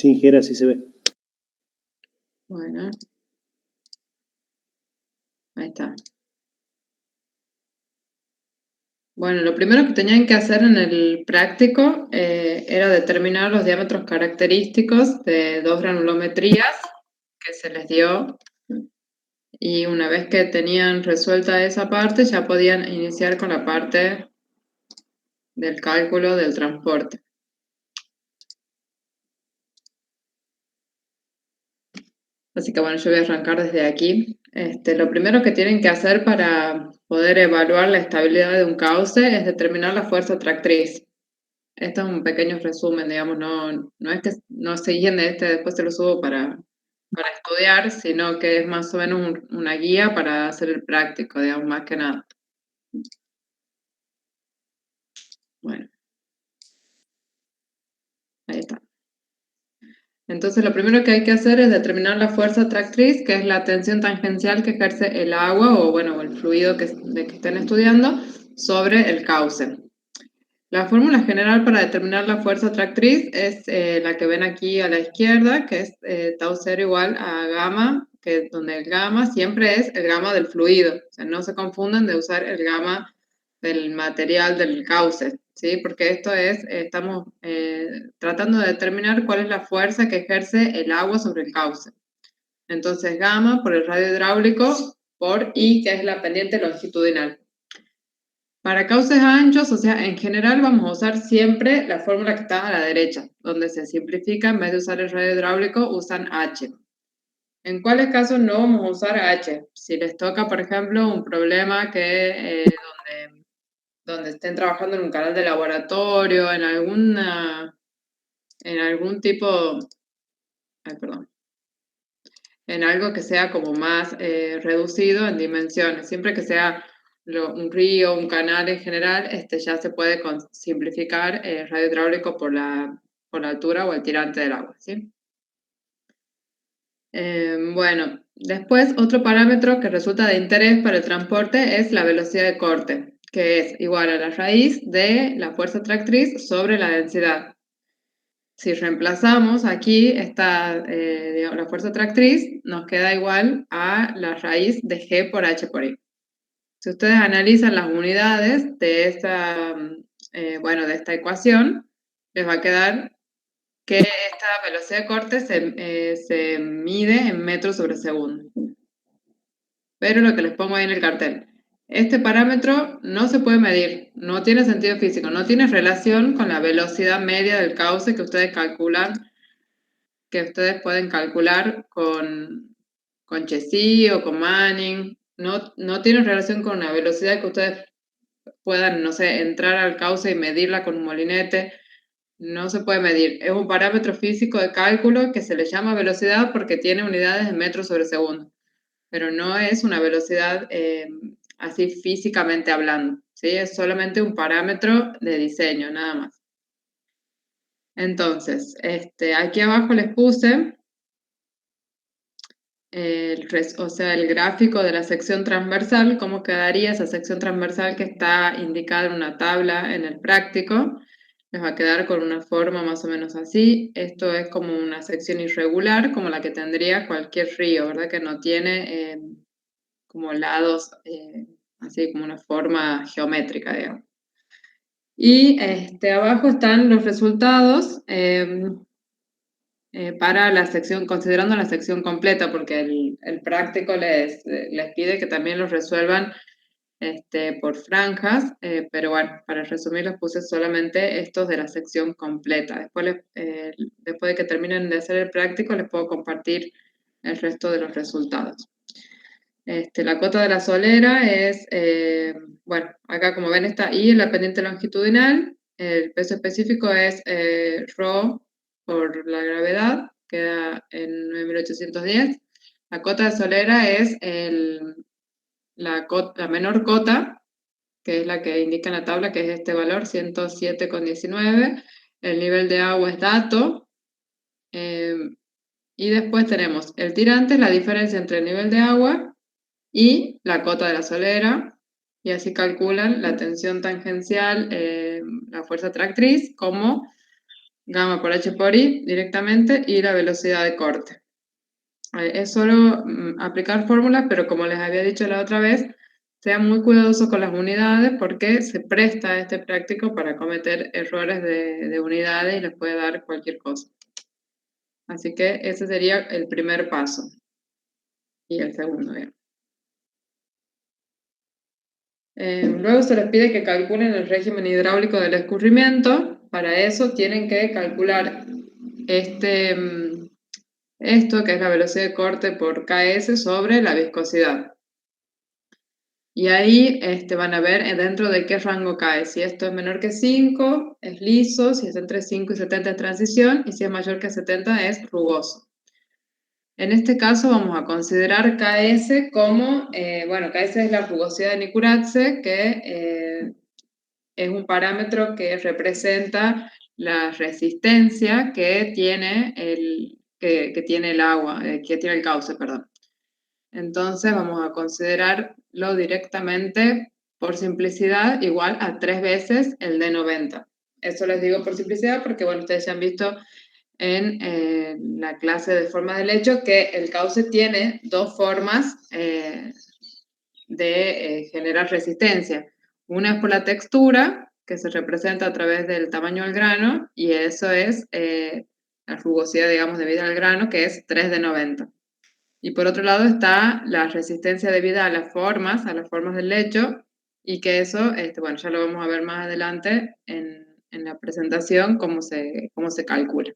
Sí, Gera, sí se ve. Bueno, ahí está. Bueno, lo primero que tenían que hacer en el práctico era determinar los diámetros característicos de dos granulometrías que se les dio, y una vez que tenían resuelta esa parte ya podían iniciar con la parte del cálculo del transporte. Así que bueno, yo voy a arrancar desde aquí. Lo primero que tienen que hacer para poder evaluar la estabilidad de un cauce es determinar la fuerza tractriz. Esto es un pequeño resumen, digamos, no es que no se guíen de después se lo subo para estudiar, sino que es más o menos una guía para hacer el práctico, digamos, más que nada. Bueno, ahí está. Entonces, lo primero que hay que hacer es determinar la fuerza tractriz, que es la tensión tangencial que ejerce el agua o, bueno, el fluido de que estén estudiando sobre el cauce. La fórmula general para determinar la fuerza tractriz es la que ven aquí a la izquierda, que es tau 0 igual a gamma, que donde el gamma siempre es el gamma del fluido. O sea, no se confunden de usar el gamma del material del cauce, ¿sí? Porque esto es, estamos tratando de determinar cuál es la fuerza que ejerce el agua sobre el cauce. Entonces, gamma por el radio hidráulico por I, que es la pendiente longitudinal. Para cauces anchos, o sea, en general vamos a usar siempre la fórmula que está a la derecha, donde se simplifica, en vez de usar el radio hidráulico, usan H. ¿En cuáles casos no vamos a usar H? Si les toca, por ejemplo, un problema que donde estén trabajando en un canal de laboratorio, en algún tipo, ay, perdón, en algo que sea como más reducido en dimensiones. Siempre que sea un río, un canal en general, ya se puede simplificar el radio hidráulico por la altura o el tirante del agua, ¿sí? Bueno, después otro parámetro que resulta de interés para el transporte es la velocidad de corte, que es igual a la raíz de la fuerza tractriz sobre la densidad. Si reemplazamos aquí digamos, la fuerza tractriz, nos queda igual a la raíz de G por H por I. Si ustedes analizan las unidades de bueno, de esta ecuación, les va a quedar que esta velocidad de corte se mide en metros sobre segundo. Pero lo que les pongo ahí en el cartel, este parámetro no se puede medir, no tiene sentido físico, no tiene relación con la velocidad media del cauce que ustedes calculan, que ustedes pueden calcular con Chesí o con Manning. No tiene relación con la velocidad que ustedes puedan, no sé, entrar al cauce y medirla con un molinete. No se puede medir. Es un parámetro físico de cálculo que se le llama velocidad porque tiene unidades en metros sobre segundo, pero no es una velocidad así físicamente hablando, ¿sí? Es solamente un parámetro de diseño, nada más. Entonces, aquí abajo les puse o sea, el gráfico de la sección transversal, cómo quedaría esa sección transversal que está indicada en una tabla en el práctico. Les va a quedar con una forma más o menos así. Esto es como una sección irregular, como la que tendría cualquier río, ¿verdad? Que no tiene como lados, así como una forma geométrica, digamos. Y abajo están los resultados para la sección, considerando la sección completa, porque el práctico les pide que también los resuelvan por franjas, pero bueno, para resumir les puse solamente estos de la sección completa. Después de que terminen de hacer el práctico, les puedo compartir el resto de los resultados. La cota de la solera es, bueno, acá como ven está I en la pendiente longitudinal, el peso específico es ρ por la gravedad, queda en 9.810. La cota de solera es la menor cota, que es la que indica en la tabla, que es este valor, 107,19. El nivel de agua es dato. Y después tenemos el tirante, es la diferencia entre el nivel de agua y la cota de la solera, y así calculan la tensión tangencial, la fuerza tractriz, como gamma por h por i directamente y la velocidad de corte. Es solo aplicar fórmulas, pero como les había dicho la otra vez, sean muy cuidadosos con las unidades porque se presta este práctico para cometer errores de unidades y les puede dar cualquier cosa. Así que ese sería el primer paso y el segundo, bien. Luego se les pide que calculen el régimen hidráulico del escurrimiento. Para eso tienen que calcular esto, que es la velocidad de corte por KS sobre la viscosidad. Y ahí van a ver dentro de qué rango cae. Si esto es menor que 5, es liso. Si es entre 5 y 70 es transición. Y si es mayor que 70 es rugoso. En este caso vamos a considerar KS como, KS es la rugosidad de Nikuradse, que es un parámetro que representa la resistencia que tiene que tiene el agua, que tiene el cauce, perdón. Entonces vamos a considerarlo directamente por simplicidad igual a 3 veces el de 90. Eso les digo por simplicidad porque, bueno, ustedes ya han visto en la clase de formas del hecho que el cauce tiene dos formas de generar resistencia. Una es por la textura, que se representa a través del tamaño del grano, y eso es la rugosidad, digamos, debida al grano, que es 3 de 90. Y por otro lado está la resistencia debida a las formas del lecho, y que eso, ya lo vamos a ver más adelante en la presentación, cómo se calcula.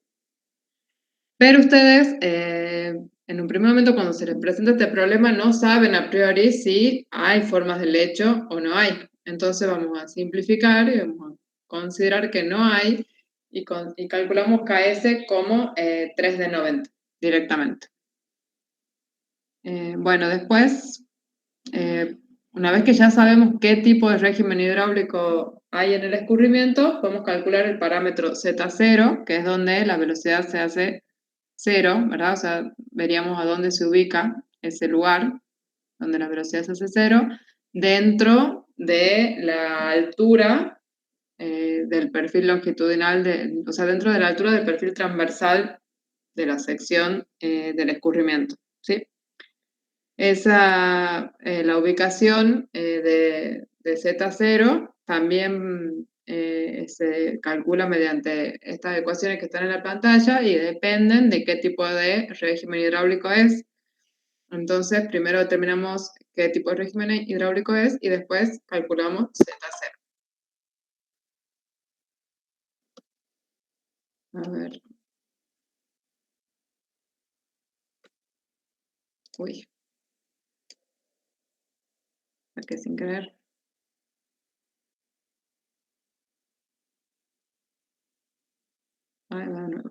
Pero ustedes, en un primer momento, cuando se les presenta este problema, no saben a priori si hay formas de lecho o no hay. Entonces vamos a simplificar y vamos a considerar que no hay y calculamos KS como 3 de 90 directamente. Después, una vez que ya sabemos qué tipo de régimen hidráulico hay en el escurrimiento, podemos calcular el parámetro Z0, que es donde la velocidad se hace cero, ¿verdad? O sea, veríamos a dónde se ubica ese lugar donde la velocidad se hace cero, dentro de la altura del perfil longitudinal, o sea, dentro de la altura del perfil transversal de la sección del escurrimiento, ¿sí? La ubicación de Z0 también se calcula mediante estas ecuaciones que están en la pantalla y dependen de qué tipo de régimen hidráulico es. Entonces, primero determinamos qué tipo de régimen hidráulico es y después calculamos Z0. A ver. Uy. Aquí sin querer. Ahí va de nuevo.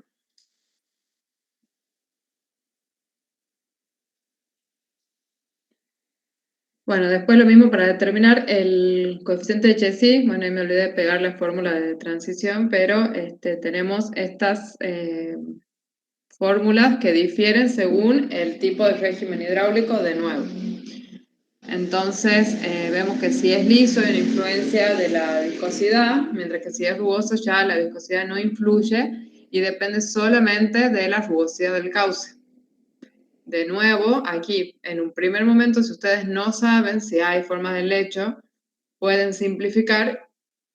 Bueno, después lo mismo para determinar el coeficiente de Chesky. Bueno, ahí me olvidé de pegar la fórmula de transición, pero tenemos estas fórmulas que difieren según el tipo de régimen hidráulico de nuevo. Entonces, vemos que si es liso hay una influencia de la viscosidad, mientras que si es rugoso ya la viscosidad no influye y depende solamente de la rugosidad del cauce. De nuevo, aquí, en un primer momento, si ustedes no saben si hay formas de lecho, pueden simplificar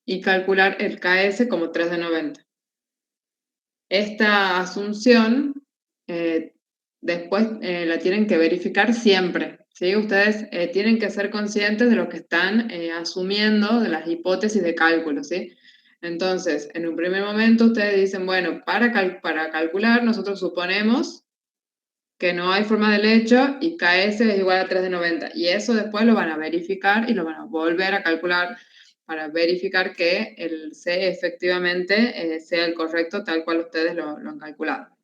y calcular el KS como 3 de 90. Esta asunción después la tienen que verificar siempre, ¿sí? Ustedes tienen que ser conscientes de lo que están asumiendo, de las hipótesis de cálculo, ¿sí? Entonces, en un primer momento ustedes dicen, bueno, para calcular nosotros suponemos que no hay forma de lecho y KS es igual a 3 de 90. Y eso después lo van a verificar y lo van a volver a calcular para verificar que el C efectivamente sea el correcto tal cual ustedes lo han calculado.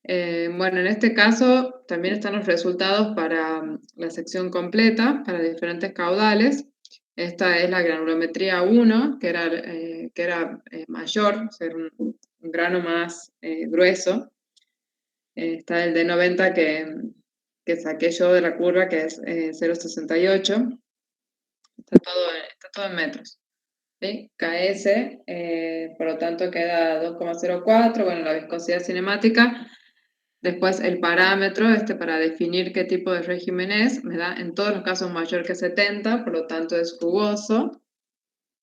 En este caso también están los resultados para la sección completa, para diferentes caudales. Esta es la granulometría 1, que era mayor, ser un grano más grueso. Está el de 90 que saqué yo de la curva, que es 0,68. Está todo en metros. ¿sí? KS, por lo tanto queda 2,04, bueno, la viscosidad cinemática. Después el parámetro, para definir qué tipo de régimen es, me da en todos los casos mayor que 70, por lo tanto es jugoso.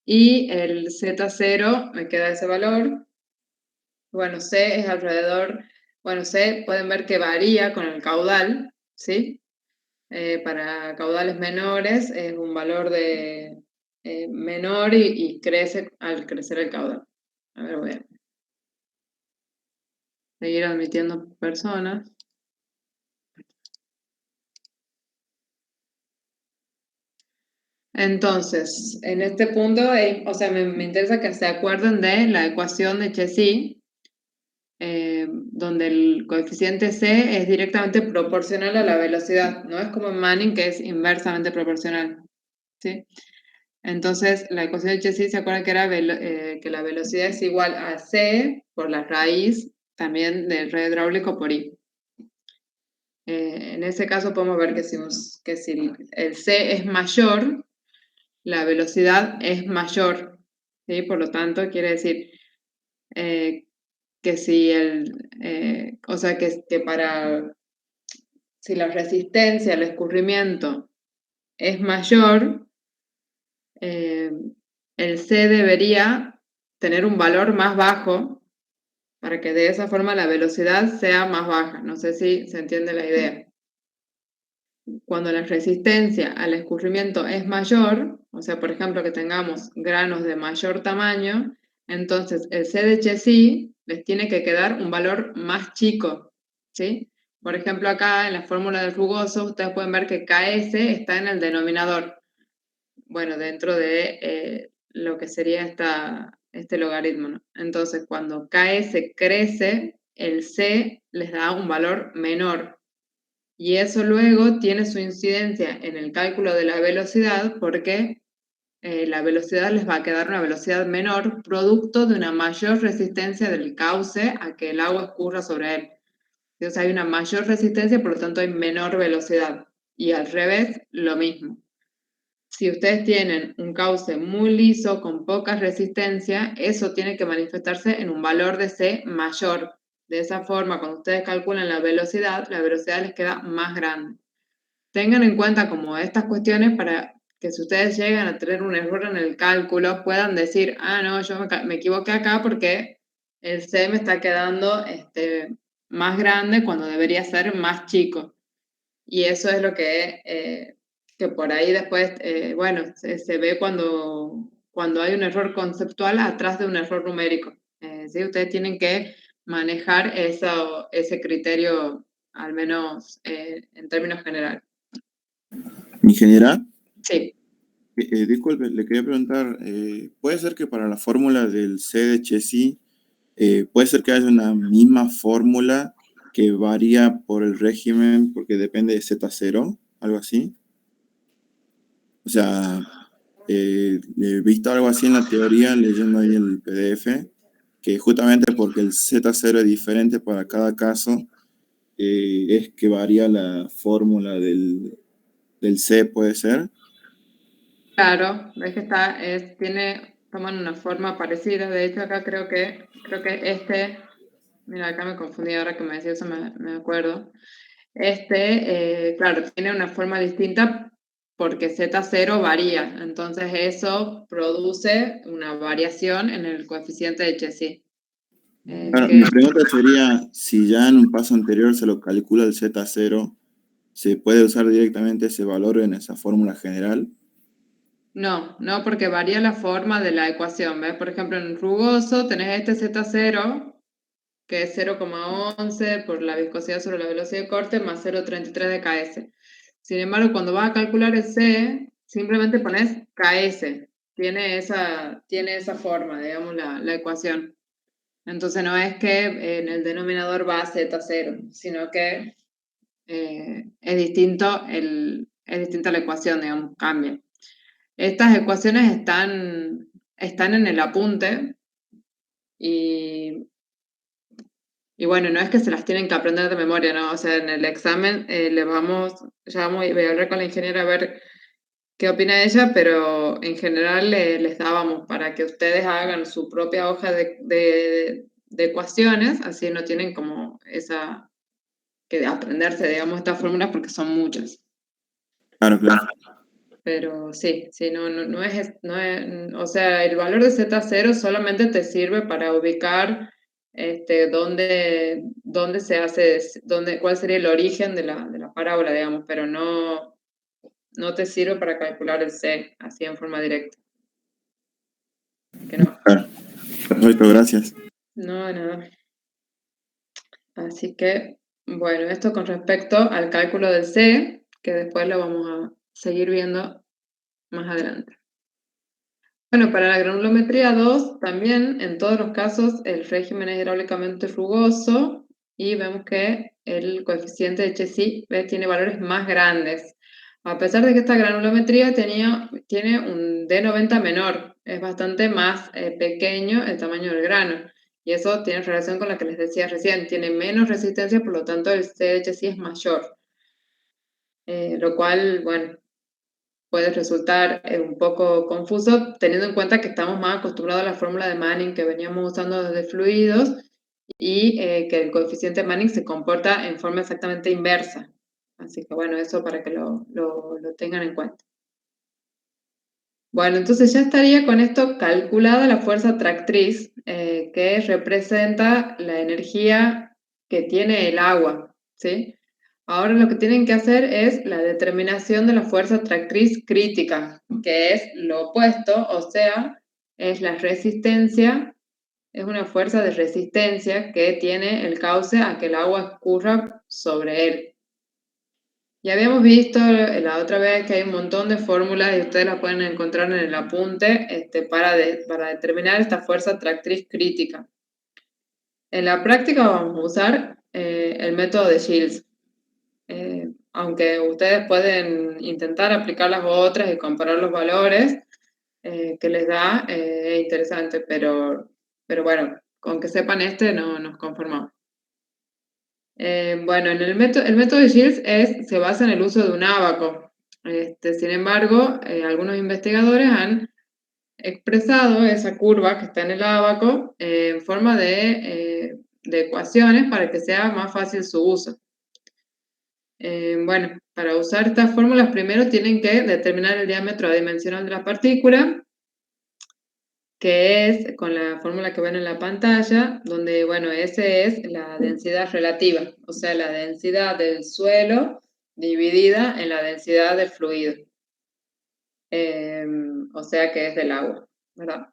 Y el Z0 me queda ese valor. Bueno, C es alrededor, bueno, C pueden ver que varía con el caudal, ¿sí? Para caudales menores es un valor de menor y crece al crecer el caudal. A ver, voy a seguir admitiendo personas. Entonces, en este punto, o sea, me interesa que se acuerden de la ecuación de Chezy, donde el coeficiente C es directamente proporcional a la velocidad, no es como en Manning que es inversamente proporcional, ¿sí? Entonces, la ecuación de Chezy se acuerdan que era que la velocidad es igual a C por la raíz también del radio hidráulico por I. En ese caso podemos ver que si el C es mayor, la velocidad es mayor, ¿sí? Por lo tanto, quiere decir eh, que si o sea, si la resistencia al escurrimiento es mayor, eh, el C debería tener un valor más bajo para que de esa forma la velocidad sea más baja. No sé si se entiende la idea. Cuando la resistencia al escurrimiento es mayor, o sea, por ejemplo, que tengamos granos de mayor tamaño, entonces el C de Chezy les tiene que quedar un valor más chico, ¿sí? Por ejemplo, acá en la fórmula del rugoso, ustedes pueden ver que KS está en el denominador, bueno, dentro de lo que sería este logaritmo, ¿no? Entonces, cuando KS crece, el C les da un valor menor. Y eso luego tiene su incidencia en el cálculo de la velocidad porque la velocidad les va a quedar una velocidad menor producto de una mayor resistencia del cauce a que el agua escurra sobre él. Entonces hay una mayor resistencia, por lo tanto hay menor velocidad. Y al revés, lo mismo. Si ustedes tienen un cauce muy liso con poca resistencia, eso tiene que manifestarse en un valor de C mayor. De esa forma, cuando ustedes calculan la velocidad les queda más grande. Tengan en cuenta como estas cuestiones para que si ustedes llegan a tener un error en el cálculo, puedan decir, ah, no, yo me equivoqué acá porque el C me está quedando más grande cuando debería ser más chico. Y eso es lo que por ahí después, bueno, se ve cuando hay un error conceptual atrás de un error numérico. ¿Sí? Ustedes tienen que manejar ese criterio, al menos en términos generales. Ingeniera, Sí, disculpe, le quería preguntar, ¿puede ser que para la fórmula del C de Chezy, puede ser que haya una misma fórmula que varía por el régimen porque depende de Z0, algo así? O sea, he visto algo así en la teoría, leyendo ahí el PDF, que justamente porque el Z0 es diferente para cada caso, es que varía la fórmula del C, ¿puede ser? claro, ves que toman una forma parecida. De hecho, acá creo que mira, acá me confundí ahora que me decía eso, me acuerdo. Claro, tiene una forma distinta porque Z0 varía, entonces eso produce una variación en el coeficiente de Chezy. Claro, mi pregunta sería, si ya en un paso anterior se lo calcula el Z0, ¿se puede usar directamente ese valor en esa fórmula general? No, no, porque varía la forma de la ecuación, ¿ves? Por ejemplo, en rugoso tenés este Z0, que es 0,11 por la viscosidad sobre la velocidad de corte, más 0,33 de KS. Sin embargo, cuando vas a calcular el C, simplemente pones KS. Tiene esa forma, digamos, la ecuación. Entonces no es que en el denominador va a Z0, sino que es distinta la ecuación, digamos, cambia. Estas ecuaciones están en el apunte y, y bueno, no es que se las tienen que aprender de memoria, ¿no? O sea, en el examen ya voy a hablar con la ingeniera a ver qué opina ella, pero en general les dábamos para que ustedes hagan su propia hoja de ecuaciones, así no tienen como esa que aprenderse, digamos, estas fórmulas porque son muchas. Claro, claro. Pero sí, sí, no es, o sea, el valor de Z0 solamente te sirve para ubicar dónde se hace, cuál sería el origen de la parábola, digamos, pero no te sirve para calcular el C así en forma directa. Que no, Claro. Perfecto, gracias. no, nada. Así que, bueno, esto con respecto al cálculo del C, que después lo vamos a seguir viendo más adelante. Bueno, para la granulometría 2, también en todos los casos el régimen es hidráulicamente rugoso y vemos que el coeficiente de Che-Sí tiene valores más grandes. A pesar de que esta granulometría tiene un D90 menor, es bastante más pequeño el tamaño del grano. Y eso tiene relación con la que les decía recién, tiene menos resistencia, por lo tanto el C de Che-Sí es mayor. Lo cual, bueno, puede resultar un poco confuso, teniendo en cuenta que estamos más acostumbrados a la fórmula de Manning que veníamos usando desde fluidos y que el coeficiente Manning se comporta en forma exactamente inversa. Así que bueno, eso para que lo tengan en cuenta. Bueno, entonces ya estaría con esto calculada la fuerza tractriz, que representa la energía que tiene el agua, ¿sí? Ahora lo que tienen que hacer es la determinación de la fuerza tractriz crítica, que es lo opuesto, o sea, es la resistencia, es una fuerza de resistencia que tiene el cauce a que el agua escurra sobre él. Ya habíamos visto la otra vez que hay un montón de fórmulas y ustedes las pueden encontrar en el apunte para determinar esta fuerza tractriz crítica. En la práctica vamos a usar el método de Shields. Aunque ustedes pueden intentar aplicar las otras y comparar los valores que les da, es interesante, pero bueno, con que sepan no nos conformamos. Bueno, el método de Shields se basa en el uso de un ábaco. Sin embargo, algunos investigadores han expresado esa curva que está en el ábaco en forma de ecuaciones para que sea más fácil su uso. Bueno, para usar estas fórmulas primero tienen que determinar el diámetro adimensional de la partícula, que es con la fórmula que ven en la pantalla, donde, bueno, ese es la densidad relativa, o sea, la densidad del suelo dividida en la densidad del fluido, o sea, que es del agua, ¿verdad?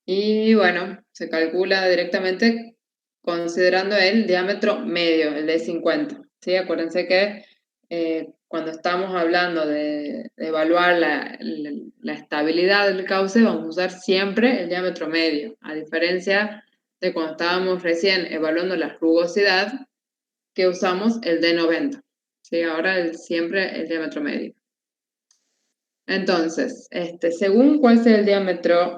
Y bueno, se calcula directamente considerando el diámetro medio, el de 50, ¿sí? Acuérdense que cuando estamos hablando de evaluar la estabilidad del cauce, vamos a usar siempre el diámetro medio, a diferencia de cuando estábamos recién evaluando la rugosidad, que usamos el D90, ¿sí? Ahora siempre el diámetro medio. Entonces, según cuál sea el diámetro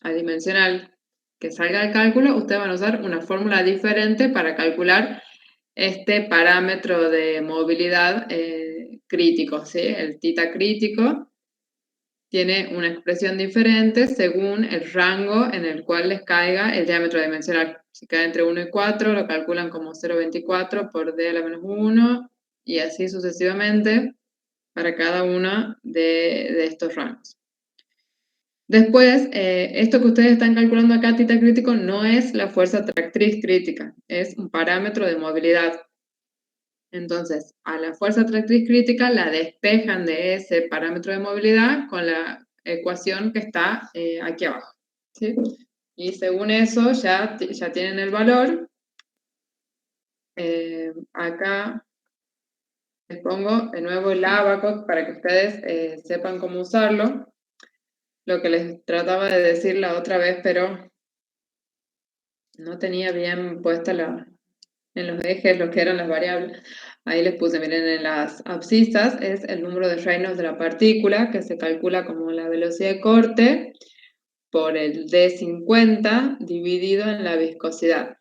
adimensional que salga del cálculo, ustedes van a usar una fórmula diferente para calcular este parámetro de movilidad crítico, ¿sí? El tita crítico tiene una expresión diferente según el rango en el cual les caiga el diámetro dimensional. Si cae entre 1 y 4, lo calculan como 0,24 por d a la menos 1 y así sucesivamente para cada uno de estos rangos. Después, esto que ustedes están calculando acá, tita crítico, no es la fuerza tractriz crítica, es un parámetro de movilidad. Entonces, a la fuerza tractriz crítica la despejan de ese parámetro de movilidad con la ecuación que está aquí abajo, ¿sí? Y según eso ya tienen el valor. Acá les pongo de nuevo el ábaco para que ustedes sepan cómo usarlo. Lo que les trataba de decir la otra vez, pero no tenía bien puesta en los ejes lo que eran las variables. Ahí les puse, miren, en las abscisas es el número de Reynolds de la partícula, que se calcula como la velocidad de corte por el D50 dividido en la viscosidad.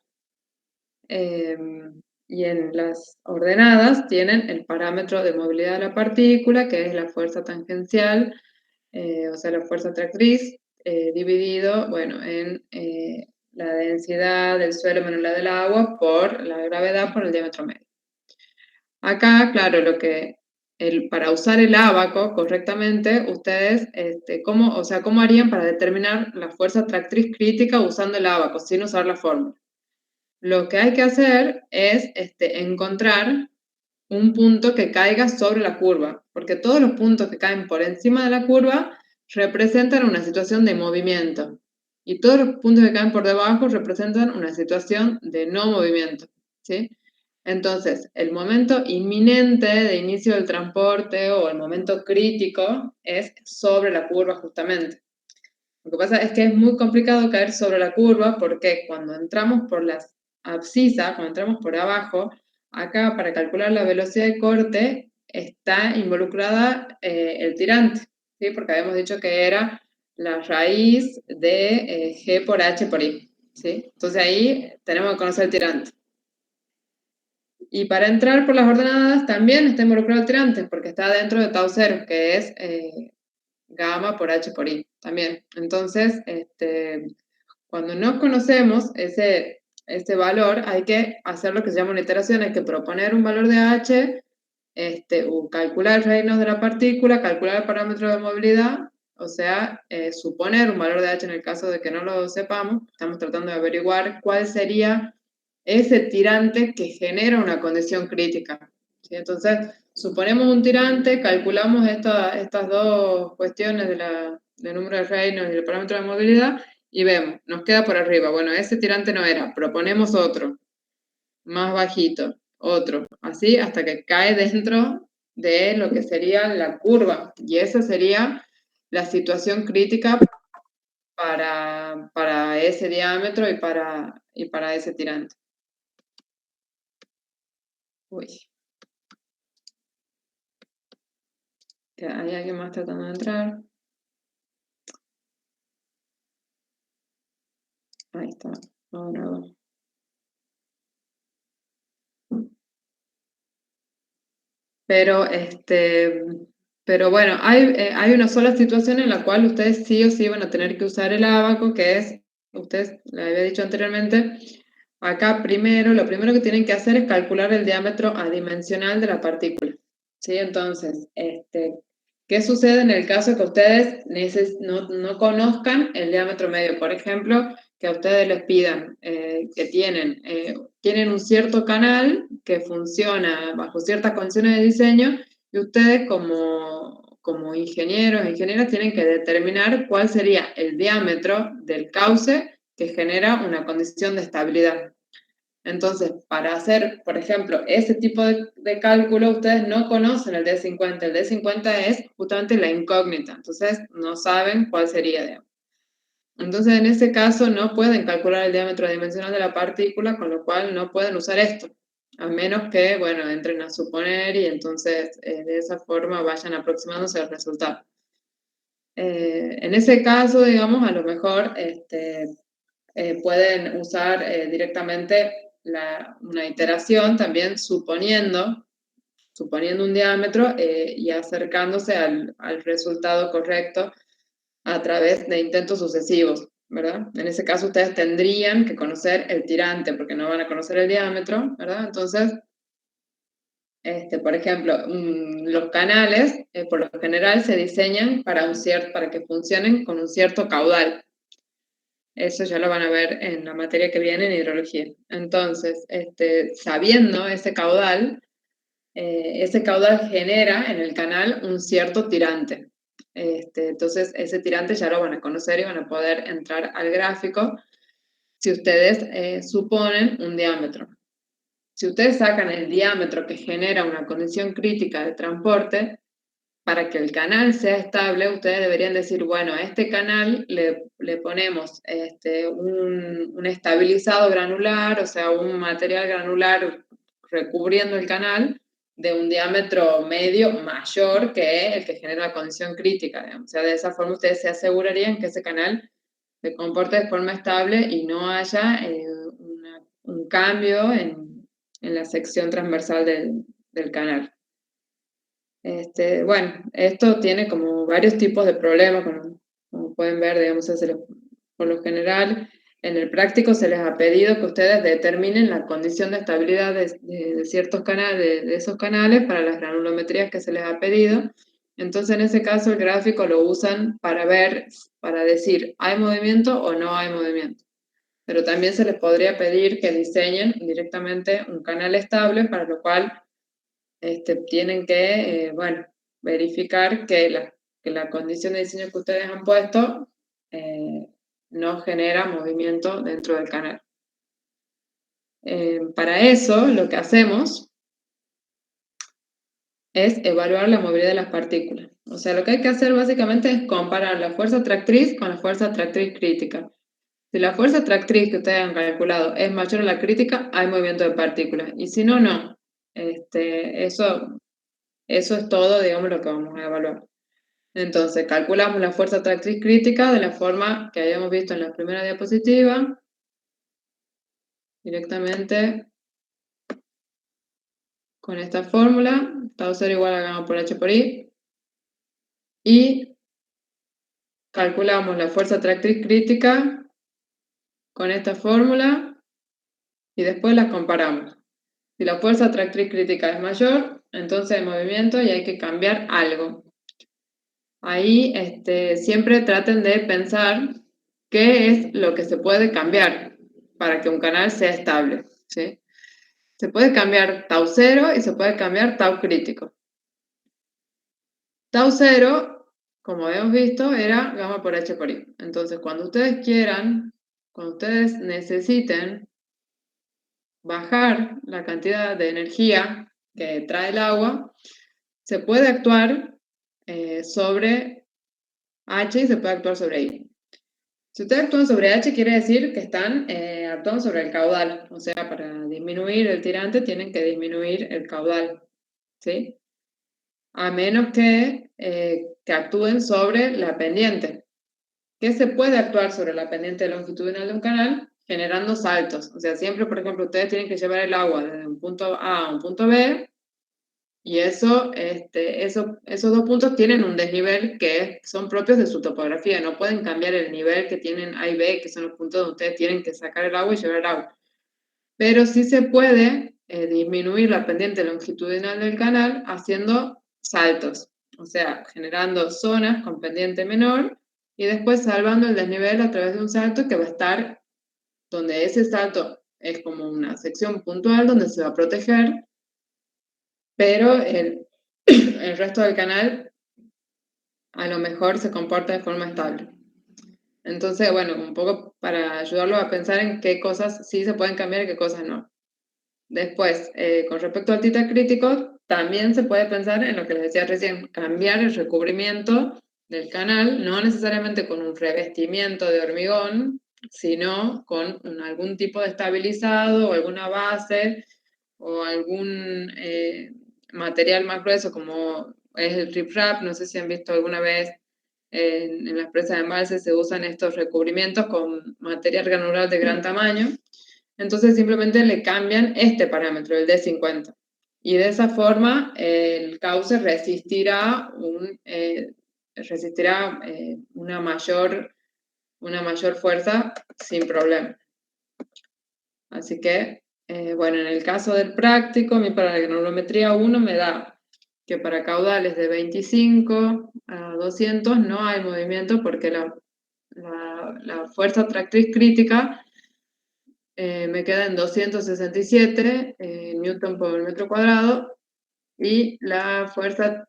Y en las ordenadas tienen el parámetro de movilidad de la partícula, que es la fuerza tangencial, o sea, la fuerza atractriz, dividido, bueno, en la densidad del suelo menos la del agua por la gravedad por el diámetro medio. Acá, claro, para usar el ábaco correctamente, ustedes, ¿cómo harían para determinar la fuerza atractriz crítica usando el ábaco, sin usar la fórmula? Lo que hay que hacer es encontrar un punto que caiga sobre la curva, porque todos los puntos que caen por encima de la curva representan una situación de movimiento y todos los puntos que caen por debajo representan una situación de no movimiento, ¿sí? Entonces, el momento inminente de inicio del transporte o el momento crítico es sobre la curva justamente. Lo que pasa es que es muy complicado caer sobre la curva porque cuando entramos por las abscisas, cuando entramos por abajo, acá para calcular la velocidad de corte está involucrada el tirante, ¿sí? Porque habíamos dicho que era la raíz de G por H por I, ¿sí? Entonces ahí tenemos que conocer el tirante. Y para entrar por las ordenadas también está involucrado el tirante, porque está dentro de tau 0, que es gamma por H por I también. Entonces, cuando no conocemos ese valor, hay que hacer lo que se llama una iteración, hay que proponer un valor de H, o calcular el reinos de la partícula, calcular el parámetro de movilidad, o sea, suponer un valor de H en el caso de que no lo sepamos. Estamos tratando de averiguar cuál sería ese tirante que genera una condición crítica, ¿sí? Entonces, suponemos un tirante, calculamos estas dos cuestiones del número de reinos y el parámetro de movilidad y vemos, nos queda por arriba. Bueno, ese tirante no era, proponemos otro, más bajito, otro, así hasta que cae dentro de lo que sería la curva. Y esa sería la situación crítica para ese diámetro y para ese tirante. Uy. ¿Hay alguien más tratando de entrar? Ahí está. Ahora va. Pero bueno, hay una sola situación en la cual ustedes sí o sí van a tener que usar el ábaco, que es, ustedes le había dicho anteriormente, acá lo primero que tienen que hacer es calcular el diámetro adimensional de la partícula. ¿Sí? Entonces, ¿qué sucede en el caso que ustedes no conozcan el diámetro medio? Por ejemplo, que a ustedes les pidan que tienen un cierto canal que funciona bajo ciertas condiciones de diseño y ustedes como ingenieros e ingenieras tienen que determinar cuál sería el diámetro del cauce que genera una condición de estabilidad. Entonces, para hacer, por ejemplo, ese tipo de cálculo, ustedes no conocen el D50. El D50 es justamente la incógnita, entonces no saben cuál sería, digamos. Entonces, en ese caso, no pueden calcular el diámetro dimensional de la partícula, con lo cual no pueden usar esto, a menos que, bueno, entren a suponer y entonces de esa forma vayan aproximándose al resultado. En ese caso, digamos, a lo mejor pueden usar directamente una iteración también suponiendo un diámetro y acercándose al resultado correcto a través de intentos sucesivos, ¿verdad? En ese caso ustedes tendrían que conocer el tirante porque no van a conocer el diámetro, ¿verdad? Entonces, por ejemplo, los canales por lo general se diseñan para que funcionen con un cierto caudal. Eso ya lo van a ver en la materia que viene en hidrología. Entonces, sabiendo ese caudal genera en el canal un cierto tirante. Entonces, ese tirante ya lo van a conocer y van a poder entrar al gráfico si ustedes suponen un diámetro. Si ustedes sacan el diámetro que genera una condición crítica de transporte, para que el canal sea estable, ustedes deberían decir, bueno, a este canal le ponemos un estabilizado granular, o sea, un material granular recubriendo el canal de un diámetro medio mayor que el que genera la condición crítica, digamos. O sea, de esa forma ustedes se asegurarían que ese canal se comporte de forma estable y no haya un cambio en la sección transversal del canal. Bueno, esto tiene como varios tipos de problemas, como pueden ver, digamos, por lo general, en el práctico se les ha pedido que ustedes determinen la condición de estabilidad de ciertos canales, de esos canales para las granulometrías que se les ha pedido. Entonces, en ese caso, el gráfico lo usan para ver, para decir, ¿hay movimiento o no hay movimiento? Pero también se les podría pedir que diseñen directamente un canal estable, para lo cual tienen que, bueno, verificar que la condición de diseño que ustedes han puesto no genera movimiento dentro del canal. Para eso, lo que hacemos es evaluar la movilidad de las partículas. O sea, lo que hay que hacer básicamente es comparar la fuerza tractriz con la fuerza tractriz crítica. Si la fuerza tractriz que ustedes han calculado es mayor a la crítica, hay movimiento de partículas. Y si no, no. Eso es todo, digamos, lo que vamos a evaluar. Entonces, calculamos la fuerza tractriz crítica de la forma que habíamos visto en la primera diapositiva, directamente con esta fórmula, tau 0 igual a gamma por h por i, y calculamos la fuerza tractriz crítica con esta fórmula, y después las comparamos. Si la fuerza tractriz crítica es mayor, entonces hay movimiento y hay que cambiar algo. Ahí siempre traten de pensar qué es lo que se puede cambiar para que un canal sea estable, ¿sí? Se puede cambiar tau 0 y se puede cambiar tau crítico. Tau 0, como habíamos visto, era gamma por h por i. Entonces, cuando ustedes quieran, cuando ustedes necesiten bajar la cantidad de energía que trae el agua, se puede actuar sobre H y se puede actuar sobre I. Si ustedes actúan sobre H, quiere decir que están actuando sobre el caudal. O sea, para disminuir el tirante tienen que disminuir el caudal, ¿sí? A menos que actúen sobre la pendiente. ¿Qué se puede actuar sobre la pendiente longitudinal de un canal? Generando saltos. O sea, siempre, por ejemplo, ustedes tienen que llevar el agua desde un punto A a un punto B, y esos dos puntos tienen un desnivel que son propios de su topografía. No pueden cambiar el nivel que tienen A y B, que son los puntos donde ustedes tienen que sacar el agua y llevar el agua. Pero sí se puede disminuir la pendiente longitudinal del canal haciendo saltos. O sea, generando zonas con pendiente menor y después salvando el desnivel a través de un salto que va a estar donde ese salto es como una sección puntual donde se va a proteger, pero el resto del canal a lo mejor se comporta de forma estable. Entonces, bueno, un poco para ayudarlo a pensar en qué cosas sí se pueden cambiar y qué cosas no. Después, con respecto al tita crítico, también se puede pensar en lo que les decía recién, cambiar el recubrimiento del canal, no necesariamente con un revestimiento de hormigón, sino con algún tipo de estabilizado o alguna base o algún material más grueso como es el riprap. No sé si han visto alguna vez en las presas de embalse se usan estos recubrimientos con material granular de gran tamaño. Entonces simplemente le cambian este parámetro, el D50. Y de esa forma el cauce resistirá una mayor fuerza sin problema. Así que, bueno, en el caso del práctico, a mí para la granulometría 1 me da que para caudales de 25 a 200 no hay movimiento porque la fuerza tractriz crítica me queda en 267 newton por metro cuadrado y la fuerza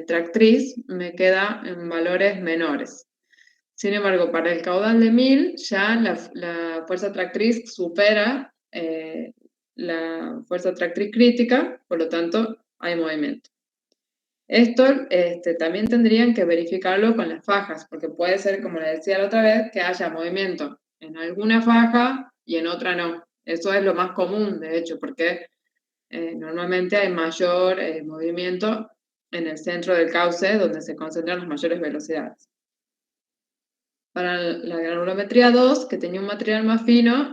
tractriz me queda en valores menores. Sin embargo, para el caudal de 1000 ya la fuerza tractriz supera la fuerza tractriz crítica, por lo tanto hay movimiento. Esto también tendrían que verificarlo con las fajas, porque puede ser, como les decía la otra vez, que haya movimiento en alguna faja y en otra no. Eso es lo más común, de hecho, porque normalmente hay mayor movimiento en el centro del cauce, donde se concentran las mayores velocidades. Para la granulometría 2, que tenía un material más fino,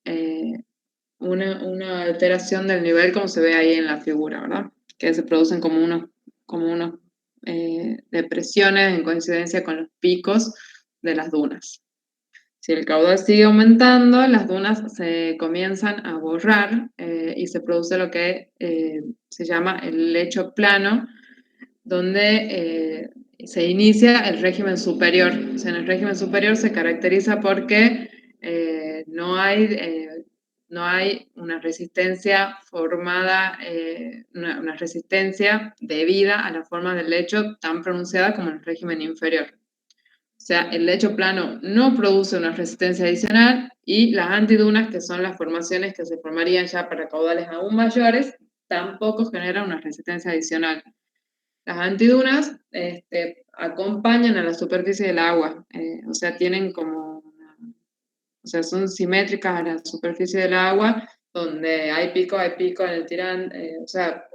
Eh, una alteración del nivel como se ve ahí en la figura, ¿verdad? Que se producen como unos depresiones en coincidencia con los picos de las dunas. Si el caudal sigue aumentando, las dunas se comienzan a borrar y se produce lo que se llama el lecho plano, donde se inicia el régimen superior. O sea, en el régimen superior se caracteriza porque no hay una resistencia formada, una resistencia debida a la forma del lecho tan pronunciada como en el régimen inferior. O sea, el lecho plano no produce una resistencia adicional y las antidunas, que son las formaciones que se formarían ya para caudales aún mayores, tampoco generan una resistencia adicional. Las antidunas acompañan a la superficie del agua, o sea, o sea, son simétricas a la superficie del agua, donde hay pico en el tirante, o sea,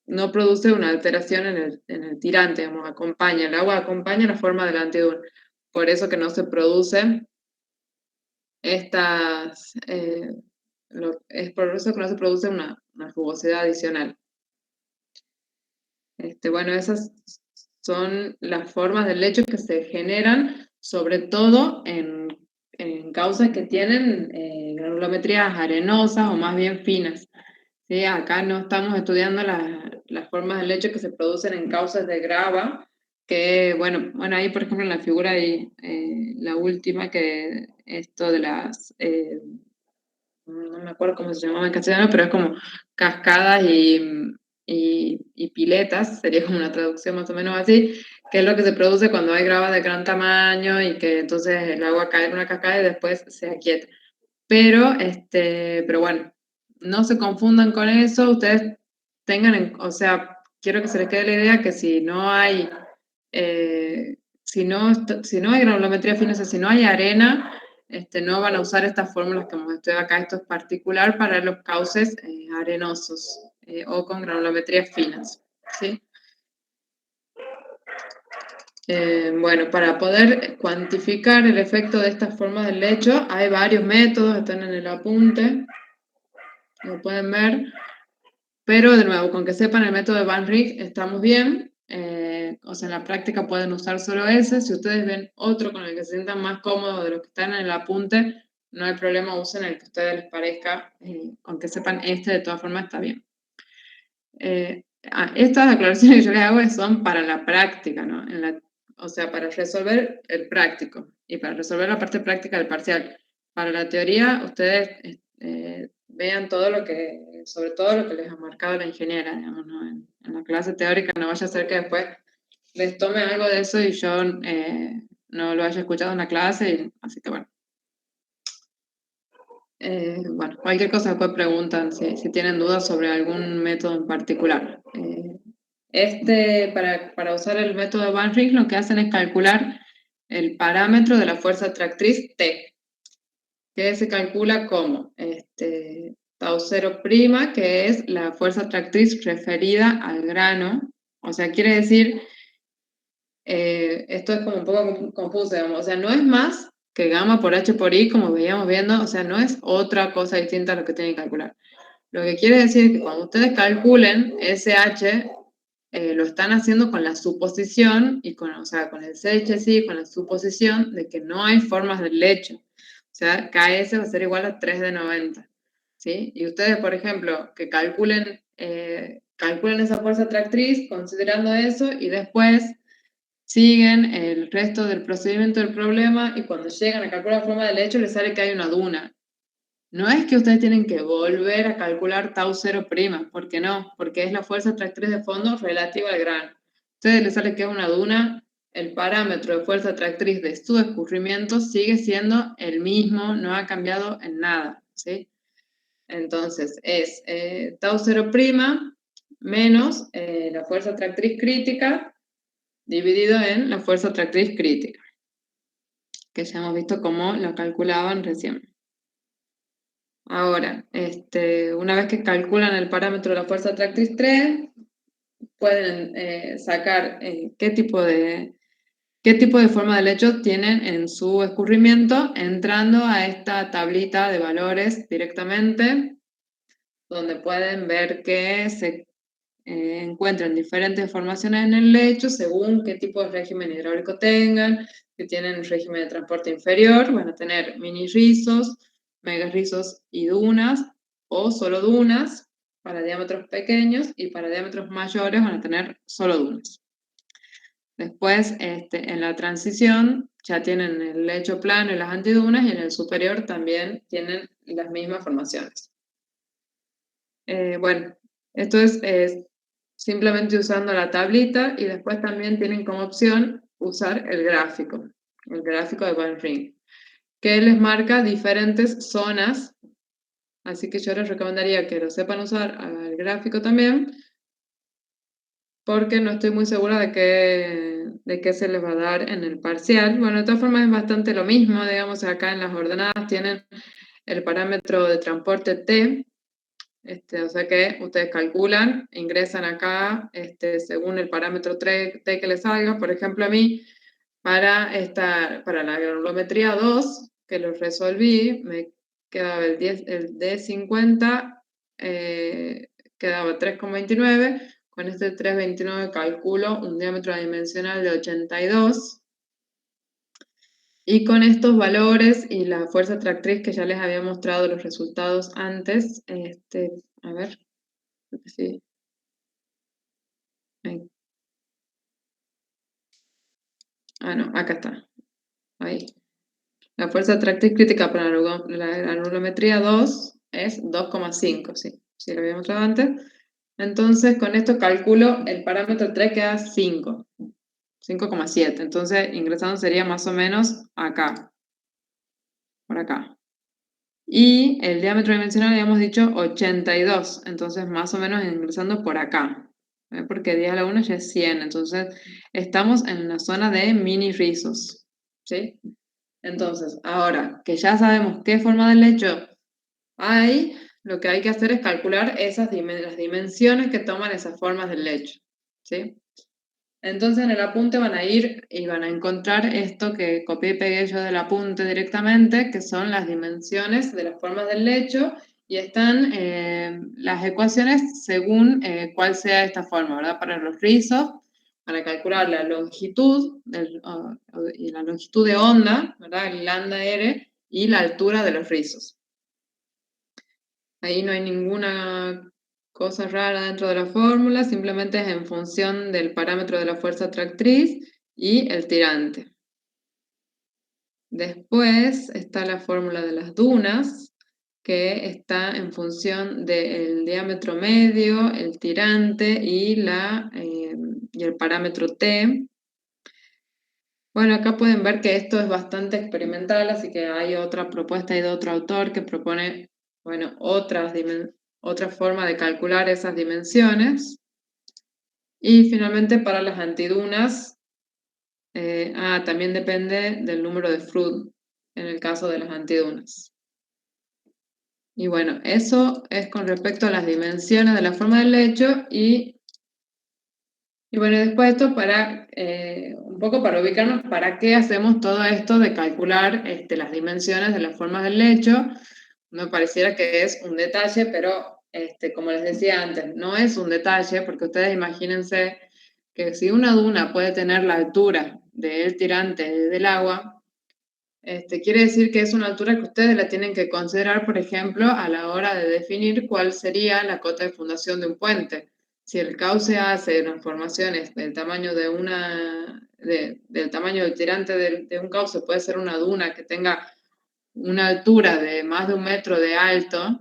no produce una alteración en el tirante, digamos, el agua acompaña la forma de la antiduna. Por eso que no se produce estas, es por eso que no se produce una rugosidad adicional. Bueno, esas son las formas del lecho que se generan, sobre todo en causas que tienen granulometrías arenosas o más bien finas. ¿Sí? Acá no estamos estudiando las formas del lecho que se producen en causas de grava, que, bueno, ahí por ejemplo en la figura hay la última, que esto de las no me acuerdo cómo se llamaba en castellano, pero es como cascadas y piletas, sería como una traducción más o menos así, que es lo que se produce cuando hay gravas de gran tamaño y que entonces el agua cae en una cascada y después se aquieta. Pero bueno, no se confundan con eso, ustedes o sea, quiero que se les quede la idea que si no hay, si no hay granulometría fina, o sea, si no hay arena, no van a usar estas fórmulas que hemos estudiado acá. Esto es particular para los cauces arenosos o con granulometrías finas, ¿sí? Bueno, para poder cuantificar el efecto de estas formas del lecho, hay varios métodos, están en el apunte, lo pueden ver, pero de nuevo, con que sepan el método de Van Rijn estamos bien. O sea, en la práctica pueden usar solo ese. Si ustedes ven otro con el que se sientan más cómodos de los que están en el apunte, no hay problema, usen el que a ustedes les parezca. Con que sepan de todas formas está bien. Estas aclaraciones que yo les hago son para la práctica, ¿no? O sea, para resolver el práctico y para resolver la parte práctica del parcial. Para la teoría, ustedes vean sobre todo lo que les ha marcado la ingeniera, digamos, ¿no? En la clase teórica no vaya a ser que después les tome algo de eso y yo no lo haya escuchado en la clase, así que bueno. Bueno, cualquier cosa después preguntan si tienen dudas sobre algún método en particular. Para usar el método de Van Rijn, lo que hacen es calcular el parámetro de la fuerza atractriz T, que se calcula como tau 0', que es la fuerza atractriz referida al grano. O sea, quiere decir, esto es como un poco confuso, digamos. O sea, no es más que gamma por h por i, como veíamos viendo, o sea, no es otra cosa distinta a lo que tienen que calcular. Lo que quiere decir es que cuando ustedes calculen SH, lo están haciendo con la suposición, o sea, con el CHC, con la suposición de que no hay formas del lecho. O sea, KS va a ser igual a 3 de 90. ¿Sí? Y ustedes, por ejemplo, que calculen esa fuerza atractriz considerando eso y después siguen el resto del procedimiento del problema y cuando llegan a calcular la forma del lecho les sale que hay una duna. No es que ustedes tienen que volver a calcular tau 0', ¿por qué no? Porque es la fuerza atractriz de fondo relativa al grano. A ustedes les sale que es una duna, el parámetro de fuerza atractriz de su escurrimiento sigue siendo el mismo, no ha cambiado en nada, ¿sí? Entonces es tau 0' menos la fuerza atractriz crítica dividido en la fuerza atractriz crítica, que ya hemos visto cómo lo calculaban recién. Ahora, una vez que calculan el parámetro de la fuerza atractriz 3, pueden sacar qué qué tipo de forma de lecho tienen en su escurrimiento, entrando a esta tablita de valores directamente, donde pueden ver que se encuentran diferentes formaciones en el lecho según qué tipo de régimen hidráulico tengan. Si tienen régimen de transporte inferior, van a tener mini rizos, mega rizos y dunas, o solo dunas para diámetros pequeños, y para diámetros mayores van a tener solo dunas. Después, en la transición, ya tienen el lecho plano y las antidunas, y en el superior también tienen las mismas formaciones. Bueno, esto es simplemente usando la tablita, y después también tienen como opción usar el gráfico de Van Ryn, que les marca diferentes zonas, así que yo les recomendaría que lo sepan usar al gráfico también, porque no estoy muy segura de qué se les va a dar en el parcial. Bueno, de todas formas es bastante lo mismo, digamos, acá en las ordenadas tienen el parámetro de transporte T. O sea que ustedes calculan, ingresan acá según el parámetro T que les salga. Por ejemplo, a mí, para la granulometría 2, que lo resolví, me quedaba el D50, quedaba 3,29. Con este 3,29 calculo un diámetro adimensional de 82. Y con estos valores y la fuerza tractriz que ya les había mostrado los resultados antes, a ver. Sí. Ahí. Ah, no, acá está. Ahí. La fuerza atractiva crítica para la granulometría 2 es 2,5, sí, sí lo había mostrado antes. Entonces, con esto calculo el parámetro 3 queda 5, 5,7. Entonces, ingresando sería más o menos acá, por acá. Y el diámetro dimensional habíamos dicho 82, entonces más o menos ingresando por acá. Porque 10 a la 1 ya es 100, entonces estamos en la zona de mini rizos, ¿sí? Entonces, ahora que ya sabemos qué forma de lecho hay, lo que hay que hacer es calcular las dimensiones que toman esas formas del lecho, ¿sí? Entonces en el apunte van a ir y van a encontrar esto que copié y pegué yo del apunte directamente, que son las dimensiones de las formas del lecho, y están las ecuaciones según cuál sea esta forma, ¿verdad? Para los rizos, para calcular la longitud y la longitud de onda, ¿verdad? El lambda R, y la altura de los rizos. Ahí no hay ninguna cosa rara dentro de la fórmula, simplemente es en función del parámetro de la fuerza atractriz y el tirante. Después está la fórmula de las dunas, que está en función del diámetro medio, el tirante y el parámetro T. Bueno, acá pueden ver que esto es bastante experimental, así que hay otra propuesta y de otro autor que propone, bueno, otra forma de calcular esas dimensiones. Y finalmente para las antidunas, también depende del número de Froude en el caso de las antidunas. Y bueno, eso es con respecto a las dimensiones de la forma del lecho. Y bueno, después esto un poco para ubicarnos, ¿para qué hacemos todo esto de calcular las dimensiones de las formas del lecho? Me pareciera que es un detalle, pero como les decía antes, no es un detalle, porque ustedes imagínense que si una duna puede tener la altura del tirante del agua, quiere decir que es una altura que ustedes la tienen que considerar, por ejemplo, a la hora de definir cuál sería la cota de fundación de un puente. Si el cauce hace unas formaciones del tamaño del tamaño del tirante de un cauce, puede ser una duna que tenga una altura de más de 1 metro de alto,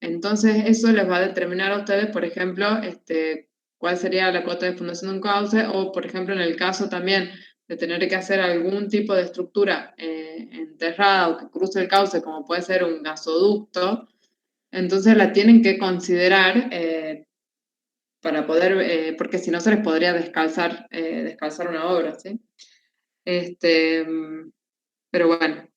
entonces eso les va a determinar a ustedes, por ejemplo, cuál sería la cota de fundación de un cauce, o por ejemplo en el caso también de tener que hacer algún tipo de estructura enterrada o que cruce el cauce, como puede ser un gasoducto, entonces la tienen que considerar para poder, porque si no se les podría descalzar una obra, ¿sí? Pero bueno.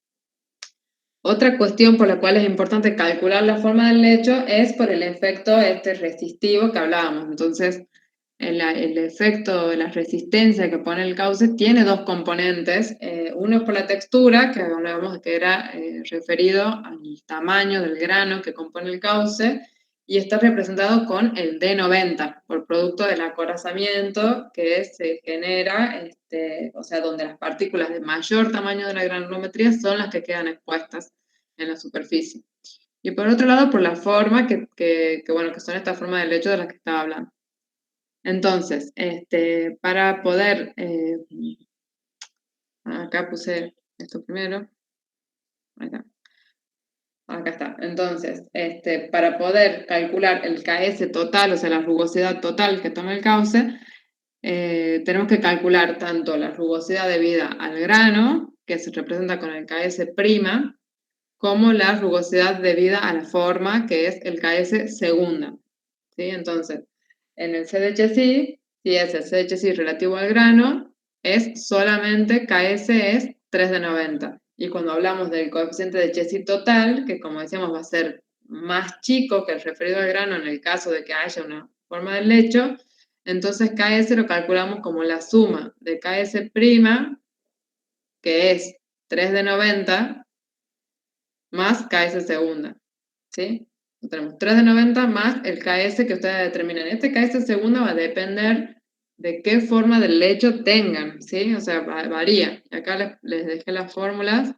Otra cuestión por la cual es importante calcular la forma del lecho es por el efecto resistivo que hablábamos. Entonces, el efecto de la resistencia que pone el cauce tiene dos componentes. Uno es por la textura, que hablábamos que era referido al tamaño del grano que compone el cauce, y está representado con el D90, por producto del acorazamiento que se genera, o sea, donde las partículas de mayor tamaño de la granulometría son las que quedan expuestas en la superficie. Y por otro lado, por la forma, bueno, que son estas formas de lecho de las que estaba hablando. Entonces, para poder, acá puse esto primero, acá está. Entonces, para poder calcular el KS total, o sea, la rugosidad total que toma el cauce, tenemos que calcular tanto la rugosidad debida al grano, que se representa con el KS', como la rugosidad debida a la forma, que es el KS segunda. ¿Sí? Entonces, en el CDHC, si es el CDHC relativo al grano, es solamente KS es 3 de 90. Y cuando hablamos del coeficiente de Chesi total, que como decíamos va a ser más chico que el referido al grano en el caso de que haya una forma del lecho, entonces KS lo calculamos como la suma de KS', que es 3 de 90, más KS segunda. ¿Sí? Tenemos 3 de 90 más el KS que ustedes determinan. Este KS segunda va a depender de qué forma del lecho tengan, ¿sí? O sea, varía. Y acá les dejé las fórmulas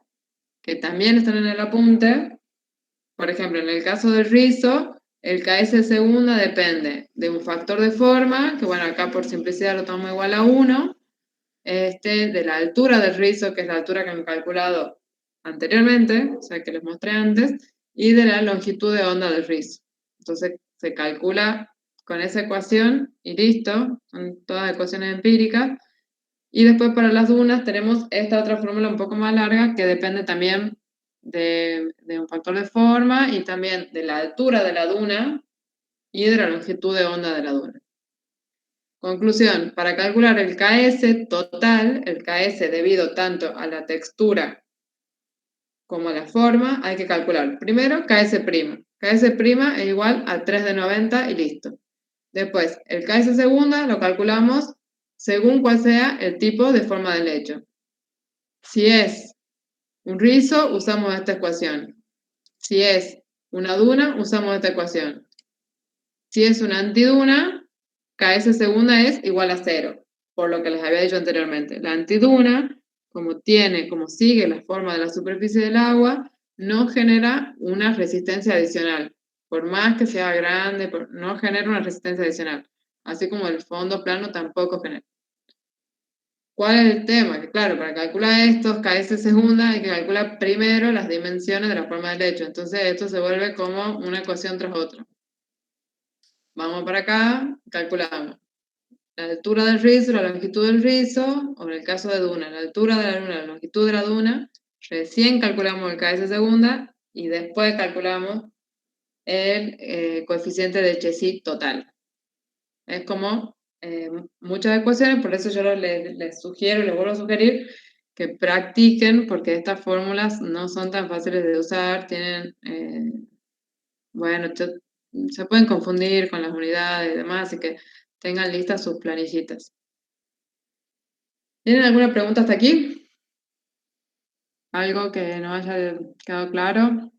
que también están en el apunte. Por ejemplo, en el caso del rizo, el KS segunda depende de un factor de forma, que bueno, acá por simplicidad lo tomo igual a 1, de la altura del rizo, que es la altura que han calculado anteriormente, o sea, que les mostré antes, y de la longitud de onda del rizo. Entonces, se calcula con esa ecuación y listo, son todas ecuaciones empíricas. Y después para las dunas tenemos esta otra fórmula un poco más larga que depende también de un factor de forma y también de la altura de la duna y de la longitud de onda de la duna. Conclusión, para calcular el KS total, el KS debido tanto a la textura como a la forma, hay que calcular primero KS'. KS' es igual a 3 de 90 y listo. Después, el KS segunda lo calculamos según cuál sea el tipo de forma del lecho. Si es un rizo, usamos esta ecuación. Si es una duna, usamos esta ecuación. Si es una antiduna, KS segunda es igual a 0, por lo que les había dicho anteriormente. La antiduna, como sigue la forma de la superficie del agua, no genera una resistencia adicional. Por más que sea grande, no genera una resistencia adicional. Así como el fondo plano tampoco genera. ¿Cuál es el tema? Que claro, para calcular estos KS segunda hay que calcular primero las dimensiones de la forma del lecho. Entonces esto se vuelve como una ecuación tras otra. Vamos para acá, calculamos la altura del rizo, la longitud del rizo, o en el caso de duna, la altura de la duna, la longitud de la duna. Recién calculamos el KS segunda y después calculamos el coeficiente de Chesi total. Es como muchas ecuaciones, por eso yo les sugiero, les vuelvo a sugerir que practiquen, porque estas fórmulas no son tan fáciles de usar, tienen, bueno, se pueden confundir con las unidades y demás, así que tengan listas sus planillitas. ¿Tienen alguna pregunta hasta aquí? ¿Algo que no haya quedado claro?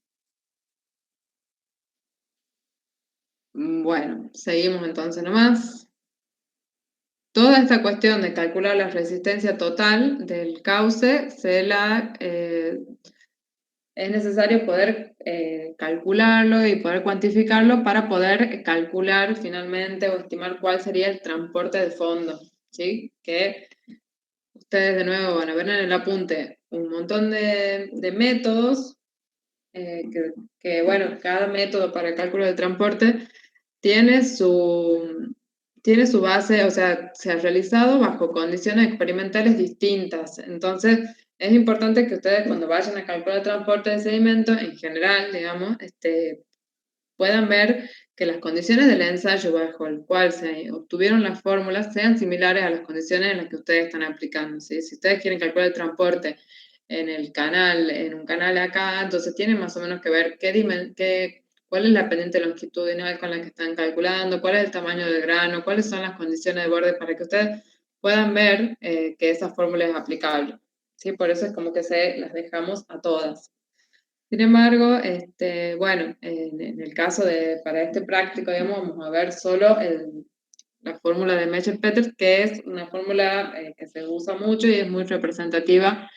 Bueno, seguimos entonces nomás. Toda esta cuestión de calcular la resistencia total del cauce es necesario poder calcularlo y poder cuantificarlo para poder calcular finalmente o estimar cuál sería el transporte de fondo, ¿sí? Que ustedes de nuevo van a ver en el apunte un montón de métodos, bueno, cada método para el cálculo del transporte tiene su base, o sea, se ha realizado bajo condiciones experimentales distintas. Entonces, es importante que ustedes cuando vayan a calcular el transporte de sedimentos, en general, digamos, puedan ver que las condiciones del ensayo bajo el cual se obtuvieron las fórmulas sean similares a las condiciones en las que ustedes están aplicando, ¿sí? Si ustedes quieren calcular el transporte en un canal acá, entonces tienen más o menos que ver qué cuál es la pendiente longitudinal con la que están calculando, cuál es el tamaño del grano, cuáles son las condiciones de borde para que ustedes puedan ver que esa fórmula es aplicable. ¿Sí? Por eso es como que las dejamos a todas. Sin embargo, bueno, en el caso para este práctico, digamos, vamos a ver solo la fórmula de Mecher-Peters, que es una fórmula que se usa mucho y es muy representativa.